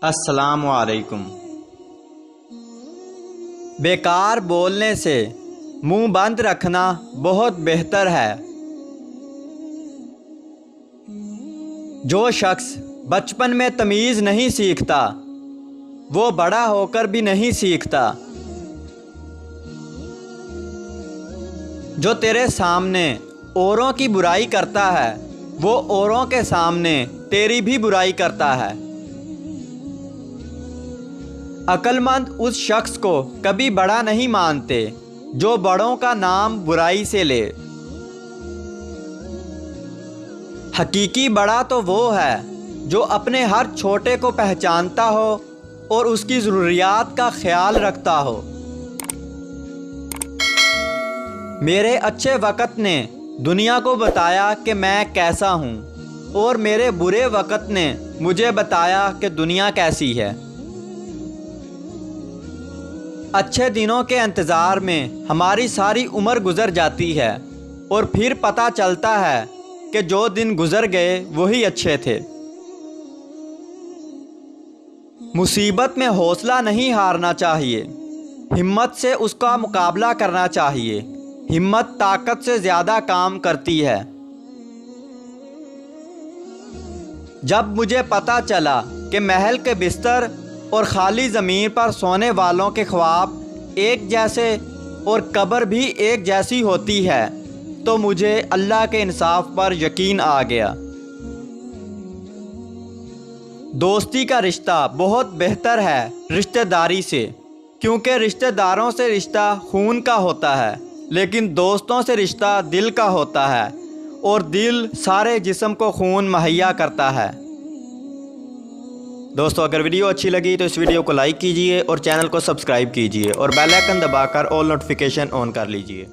السلام علیکم۔ بیکار بولنے سے منہ بند رکھنا بہت بہتر ہے۔ جو شخص بچپن میں تمیز نہیں سیکھتا وہ بڑا ہو کر بھی نہیں سیکھتا۔ جو تیرے سامنے اوروں کی برائی کرتا ہے وہ اوروں کے سامنے تیری بھی برائی کرتا ہے۔ عقل مند اس شخص کو کبھی بڑا نہیں مانتے جو بڑوں کا نام برائی سے لے۔ حقیقی بڑا تو وہ ہے جو اپنے ہر چھوٹے کو پہچانتا ہو اور اس کی ضروریات کا خیال رکھتا ہو۔ میرے اچھے وقت نے دنیا کو بتایا کہ میں کیسا ہوں، اور میرے برے وقت نے مجھے بتایا کہ دنیا کیسی ہے۔ اچھے دنوں کے انتظار میں ہماری ساری عمر گزر جاتی ہے اور پھر پتہ چلتا ہے کہ جو دن گزر گئے وہی اچھے تھے۔ مصیبت میں حوصلہ نہیں ہارنا چاہیے، ہمت سے اس کا مقابلہ کرنا چاہیے۔ ہمت طاقت سے زیادہ کام کرتی ہے۔ جب مجھے پتہ چلا کہ محل کے بستر اور خالی زمین پر سونے والوں کے خواب ایک جیسے اور قبر بھی ایک جیسی ہوتی ہے تو مجھے اللہ کے انصاف پر یقین آ گیا۔ دوستی کا رشتہ بہت بہتر ہے رشتہ داری سے، کیونکہ رشتہ داروں سے رشتہ خون کا ہوتا ہے، لیکن دوستوں سے رشتہ دل کا ہوتا ہے، اور دل سارے جسم کو خون مہیا کرتا ہے۔ دوستو، اگر ویڈیو اچھی لگی تو اس ویڈیو کو لائک کیجئے اور چینل کو سبسکرائب کیجئے اور بیل آئیکن دبا کر آل نوٹیفیکیشن آن کر لیجئے۔